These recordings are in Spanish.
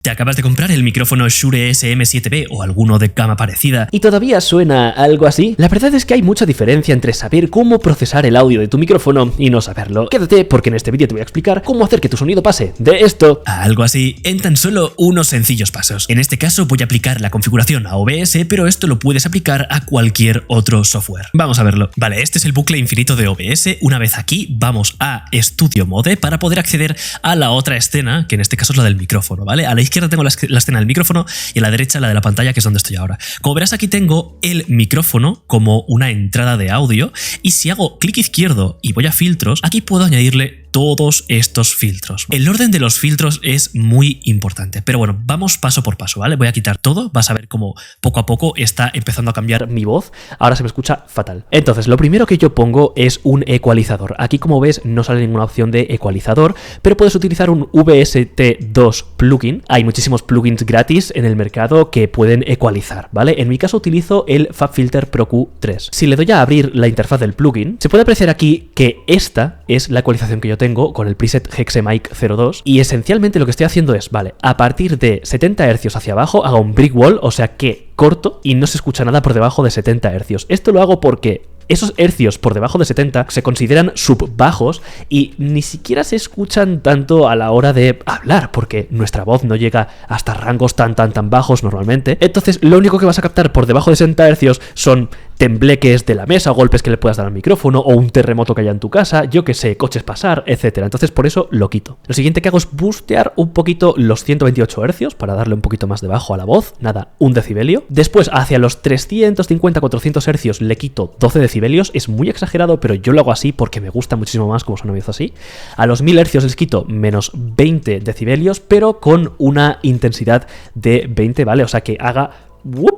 ¿Te acabas de comprar el micrófono Shure SM7B o alguno de gama parecida y todavía suena algo así? La verdad es que hay mucha diferencia entre saber cómo procesar el audio de tu micrófono y no saberlo. Quédate porque en este vídeo te voy a explicar cómo hacer que tu sonido pase de esto a algo así en tan solo unos sencillos pasos. En este caso voy a aplicar la configuración a OBS, pero esto lo puedes aplicar a cualquier otro software. Vamos a verlo. Vale, este es el bucle infinito de OBS. Una vez aquí, vamos a Studio Mode para poder acceder a la otra escena, que en este caso es la del micrófono, ¿vale? A la izquierda tengo la escena del micrófono y a la derecha la de la pantalla, que es donde estoy ahora. Como verás, aquí tengo el micrófono como una entrada de audio y si hago clic izquierdo y voy a filtros, aquí puedo añadirle todos estos filtros. El orden de los filtros es muy importante, pero bueno, vamos paso por paso, ¿vale? Voy a quitar todo, vas a ver cómo poco a poco está empezando a cambiar mi voz. Ahora se me escucha fatal. Entonces, lo primero que yo pongo es un ecualizador. Aquí, como ves, no sale ninguna opción de ecualizador, pero puedes utilizar un VST2 plugin. Hay muchísimos plugins gratis en el mercado que pueden ecualizar, ¿vale? En mi caso utilizo el FabFilter Pro Q3. Si le doy a abrir la interfaz del plugin, se puede apreciar aquí que esta es la ecualización que yo tengo con el preset Hexemic 02 y esencialmente lo que estoy haciendo es, vale, a partir de 70 Hz hacia abajo hago un brick wall, o sea que corto y no se escucha nada por debajo de 70 Hz. Esto lo hago porque esos hercios por debajo de 70 se consideran subbajos y ni siquiera se escuchan tanto a la hora de hablar, porque nuestra voz no llega hasta rangos tan bajos normalmente. Entonces lo único que vas a captar por debajo de 60 hercios son tembleques de la mesa o golpes que le puedas dar al micrófono o un terremoto que haya en tu casa, yo que sé, coches pasar, etcétera. Entonces por eso lo quito. Lo siguiente que hago es boostear un poquito los 128 hercios para darle un poquito más de bajo a la voz, nada, 1 decibelio. Después hacia los 350-400 hercios le quito 12 decibelios, es muy exagerado, pero yo lo hago así porque me gusta muchísimo más como suena mi voz así. A los 1000 hercios les quito menos 20 decibelios, pero con una intensidad de 20, ¿vale? O sea que haga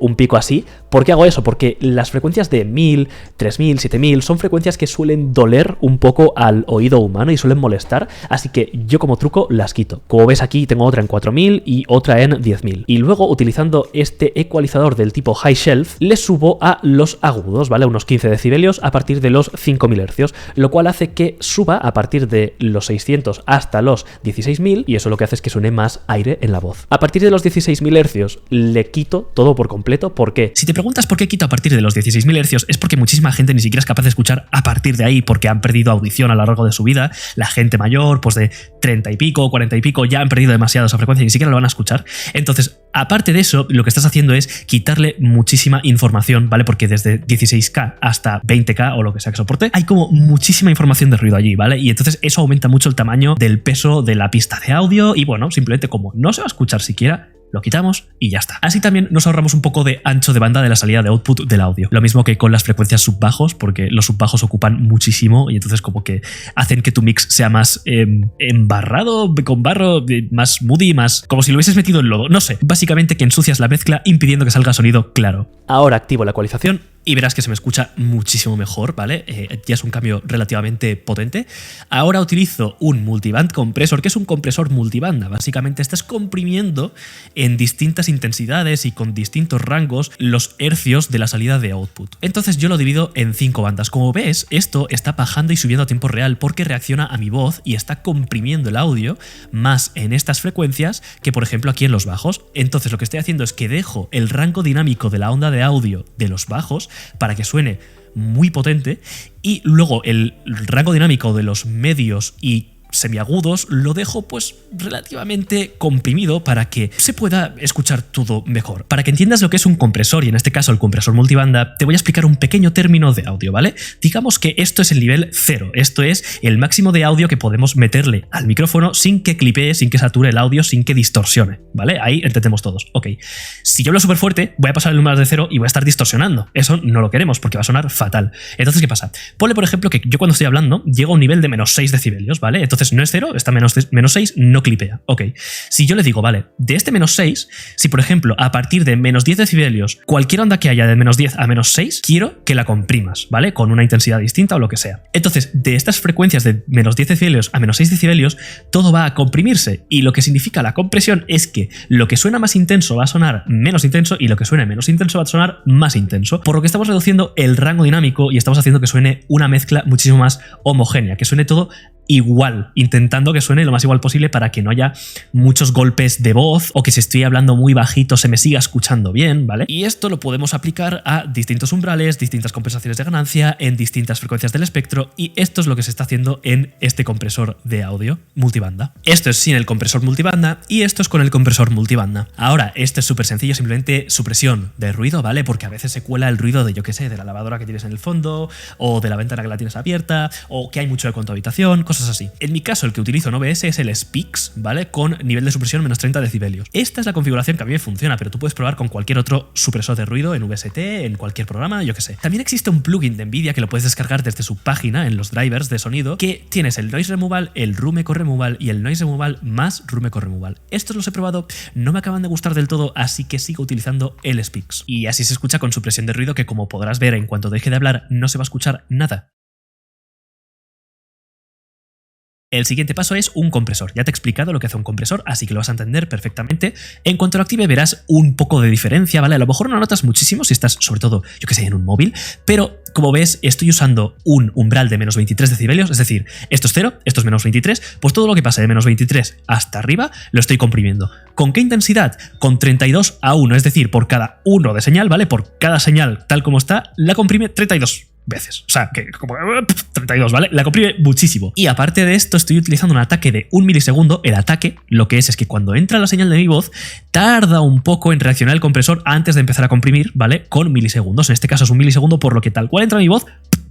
un pico así. ¿Por qué hago eso? Porque las frecuencias de 1000, 3000, 7000 son frecuencias que suelen doler un poco al oído humano y suelen molestar, así que yo como truco las quito. Como ves aquí tengo otra en 4000 y otra en 10000. Y luego utilizando este ecualizador del tipo High Shelf le subo a los agudos, ¿vale? Unos 15 decibelios a partir de los 5000 hercios, lo cual hace que suba a partir de los 600 hasta los 16000 y eso lo que hace es que suene más aire en la voz. A partir de los 16000 hercios le quito todo por completo. ¿Por qué? Si te preguntas por qué quito a partir de los 16.000 Hz, es porque muchísima gente ni siquiera es capaz de escuchar a partir de ahí porque han perdido audición a lo largo de su vida. La gente mayor, pues de 30 y pico, 40 y pico, ya han perdido demasiado esa frecuencia y ni siquiera lo van a escuchar. Entonces, aparte de eso, lo que estás haciendo es quitarle muchísima información, ¿vale? Porque desde 16K hasta 20K o lo que sea que soporte, hay como muchísima información de ruido allí, ¿vale? Y entonces eso aumenta mucho el tamaño del peso de la pista de audio y bueno, simplemente como no se va a escuchar siquiera, lo quitamos y ya está. Así también nos ahorramos un poco de ancho de banda de la salida de output del audio. Lo mismo que con las frecuencias subbajos, porque los subbajos ocupan muchísimo y entonces como que hacen que tu mix sea más embarrado, con barro, más moody, más como si lo hubieses metido en lodo. No sé, básicamente que ensucias la mezcla impidiendo que salga sonido claro. Ahora activo la ecualización y verás que se me escucha muchísimo mejor, ¿vale? Ya es un cambio relativamente potente. Ahora utilizo un multiband compresor, que es un compresor multibanda. Básicamente estás comprimiendo en distintas intensidades y con distintos rangos los hercios de la salida de output. Entonces yo lo divido en 5 bandas. Como ves, esto está bajando y subiendo a tiempo real porque reacciona a mi voz y está comprimiendo el audio más en estas frecuencias que, por ejemplo, aquí en los bajos. Entonces lo que estoy haciendo es que dejo el rango dinámico de la onda de audio de los bajos para que suene muy potente y luego el rango dinámico de los medios y semiagudos lo dejo pues relativamente comprimido para que se pueda escuchar todo mejor. Para que entiendas lo que es un compresor y en este caso el compresor multibanda, te voy a explicar un pequeño término de audio, ¿vale? Digamos que esto es el nivel 0, esto es el máximo de audio que podemos meterle al micrófono sin que clipee, sin que sature el audio, sin que distorsione, ¿vale? Ahí entendemos todos. Ok, si yo hablo súper fuerte voy a pasar el número de 0 y voy a estar distorsionando. Eso no lo queremos porque va a sonar fatal. Entonces, ¿qué pasa? Ponle por ejemplo que yo cuando estoy hablando llego a un nivel de menos 6 decibelios, ¿vale? Entonces no es 0, está menos 6, no clipea. Ok, si yo le digo, vale, de este menos 6, si por ejemplo a partir de menos 10 decibelios, cualquier onda que haya de menos 10 a menos 6, quiero que la comprimas, ¿vale? Con una intensidad distinta o lo que sea. Entonces, de estas frecuencias de menos 10 decibelios a menos 6 decibelios, todo va a comprimirse y lo que significa la compresión es que lo que suena más intenso va a sonar menos intenso y lo que suene menos intenso va a sonar más intenso, por lo que estamos reduciendo el rango dinámico y estamos haciendo que suene una mezcla muchísimo más homogénea, que suene todo igual, intentando que suene lo más igual posible para que no haya muchos golpes de voz o que si estoy hablando muy bajito se me siga escuchando bien, ¿vale? Y esto lo podemos aplicar a distintos umbrales, distintas compensaciones de ganancia, en distintas frecuencias del espectro, y esto es lo que se está haciendo en este compresor de audio multibanda. Esto es sin el compresor multibanda y esto es con el compresor multibanda. Ahora, esto es súper sencillo, simplemente supresión de ruido, ¿vale? Porque a veces se cuela el ruido de, yo qué sé, de la lavadora que tienes en el fondo, o de la ventana que la tienes abierta, o que hay mucho eco en tu habitación, cosas así. En mi caso, el que utilizo en OBS es el Speaks, ¿vale? Con nivel de supresión menos 30 decibelios. Esta es la configuración que a mí me funciona, pero tú puedes probar con cualquier otro supresor de ruido en VST, en cualquier programa, yo qué sé. También existe un plugin de Nvidia que lo puedes descargar desde su página en los drivers de sonido, que tienes el Noise Removal, el Room Echo Removal y el Noise Removal más Room Echo Removal. Estos los he probado, no me acaban de gustar del todo, así que sigo utilizando el Speaks. Y así se escucha con supresión de ruido, que como podrás ver, en cuanto deje de hablar no se va a escuchar nada. El siguiente paso es un compresor. Ya te he explicado lo que hace un compresor, así que lo vas a entender perfectamente. En cuanto lo active verás un poco de diferencia, ¿vale? A lo mejor no notas muchísimo si estás, sobre todo, yo que sé, en un móvil, pero como ves estoy usando un umbral de menos 23 decibelios, es decir, esto es 0, esto es menos 23, pues todo lo que pase de menos 23 hasta arriba lo estoy comprimiendo. ¿Con qué intensidad? Con 32 a 1, es decir, por cada 1 de señal, ¿vale? Por cada señal tal como está, la comprime 32 veces. O sea, que como 32, ¿vale? La comprime muchísimo. Y aparte de esto, estoy utilizando un ataque de 1 milisegundo. El ataque, lo que es que cuando entra la señal de mi voz, tarda un poco en reaccionar el compresor antes de empezar a comprimir, ¿vale? Con milisegundos. En este caso es 1 milisegundo, por lo que tal cual entra mi voz,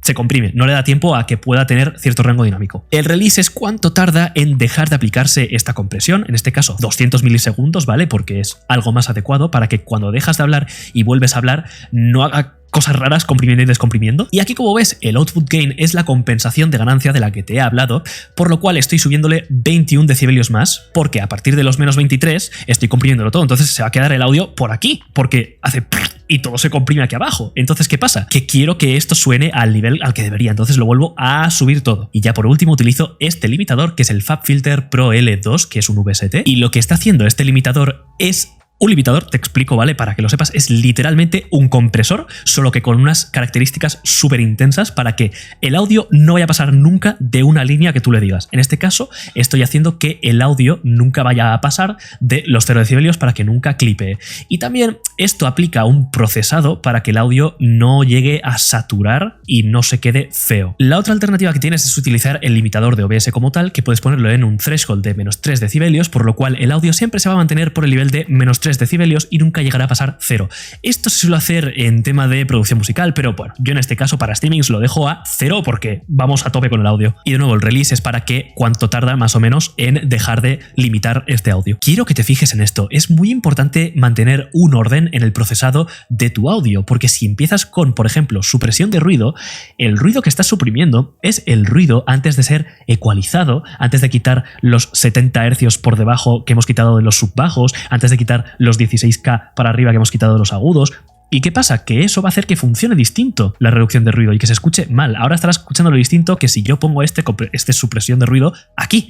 se comprime, no le da tiempo a que pueda tener cierto rango dinámico. El release es cuánto tarda en dejar de aplicarse esta compresión, en este caso 200 milisegundos, ¿vale? Porque es algo más adecuado para que cuando dejas de hablar y vuelves a hablar no haga cosas raras comprimiendo y descomprimiendo. Y aquí, como ves, el output gain es la compensación de ganancia de la que te he hablado, por lo cual estoy subiéndole 21 decibelios más, porque a partir de los menos 23 estoy comprimiéndolo todo, entonces se va a quedar el audio por aquí, porque hace y todo se comprime aquí abajo. Entonces, ¿qué pasa? Que quiero que esto suene al nivel al que debería, entonces lo vuelvo a subir todo. Y ya por último utilizo este limitador, que es el FabFilter Pro L2, que es un VST, y lo que está haciendo este limitador es... Un limitador, te explico, ¿vale? Para que lo sepas, es literalmente un compresor, solo que con unas características súper intensas para que el audio no vaya a pasar nunca de una línea que tú le digas. En este caso, estoy haciendo que el audio nunca vaya a pasar de los 0 decibelios para que nunca clipe. Y también esto aplica un procesado para que el audio no llegue a saturar y no se quede feo. La otra alternativa que tienes es utilizar el limitador de OBS como tal, que puedes ponerlo en un threshold de menos 3 decibelios, por lo cual el audio siempre se va a mantener por el nivel de menos 3 decibelios y nunca llegará a pasar 0. Esto se suele hacer en tema de producción musical, pero bueno, yo en este caso para streamings lo dejo a 0 porque vamos a tope con el audio. Y de nuevo, el release es para que cuánto tarda más o menos en dejar de limitar este audio. Quiero que te fijes en esto, es muy importante mantener un orden en el procesado de tu audio, porque si empiezas con, por ejemplo, supresión de ruido, el ruido que estás suprimiendo es el ruido antes de ser ecualizado, antes de quitar los 70 Hz por debajo que hemos quitado de los subbajos, antes de quitar los 16K para arriba que hemos quitado de los agudos. ¿Y qué pasa? Que eso va a hacer que funcione distinto la reducción de ruido y que se escuche mal. Ahora estarás escuchando lo distinto que si yo pongo este supresión de ruido aquí,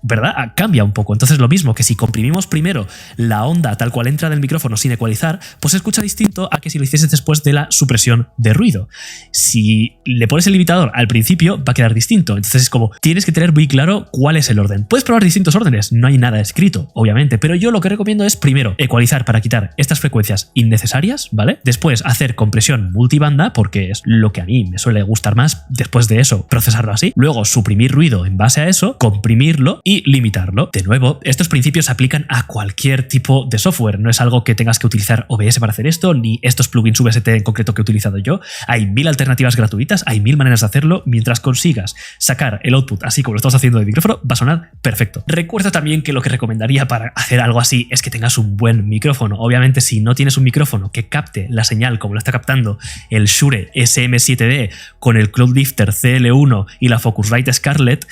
¿verdad? Cambia un poco. Entonces lo mismo que si comprimimos primero la onda tal cual entra del micrófono sin ecualizar, pues se escucha distinto a que si lo hicieses después de la supresión de ruido. Si le pones el limitador al principio va a quedar distinto. Entonces es como, tienes que tener muy claro cuál es el orden. Puedes probar distintos órdenes, no hay nada escrito, obviamente, pero yo lo que recomiendo es primero ecualizar para quitar estas frecuencias innecesarias, ¿vale? Después hacer compresión multibanda, porque es lo que a mí me suele gustar más. Después de eso, procesarlo así. Luego suprimir ruido en base a eso, comprimirlo y limitarlo. De nuevo, estos principios se aplican a cualquier tipo de software. No es algo que tengas que utilizar OBS para hacer esto, ni estos plugins VST en concreto que he utilizado yo. Hay 1000 alternativas gratuitas, hay 1000 maneras de hacerlo. Mientras consigas sacar el output así como lo estás haciendo de micrófono, va a sonar perfecto. Recuerda también que lo que recomendaría para hacer algo así es que tengas un buen micrófono. Obviamente, si no tienes un micrófono que capte la señal como lo está captando el Shure SM7D con el Cloudlifter CL1 y la Focusrite Scarlett,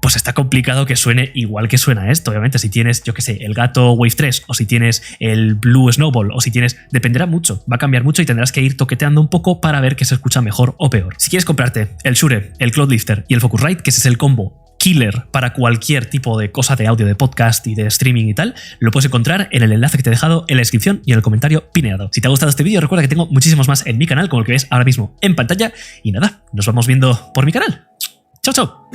pues está complicado que suene igual que suena esto. Obviamente, si tienes, yo que sé, el Gato Wave 3 o si tienes el Blue Snowball o si tienes... Dependerá mucho, va a cambiar mucho y tendrás que ir toqueteando un poco para ver que se escucha mejor o peor. Si quieres comprarte el Shure, el Cloudlifter y el Focusrite, que ese es el combo killer para cualquier tipo de cosa de audio, de podcast y de streaming y tal, lo puedes encontrar en el enlace que te he dejado en la descripción y en el comentario pineado. Si te ha gustado este vídeo, recuerda que tengo muchísimos más en mi canal, como el que ves ahora mismo en pantalla. Y nada, nos vamos viendo por mi canal. Chao, chao.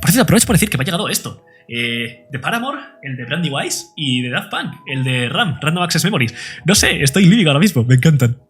Por cierto, aprovecho por decir que me ha llegado esto. De Paramore, el de Brandy Wise, y de Daft Punk, el de RAM, Random Access Memories. No sé, estoy lírico ahora mismo, me encantan.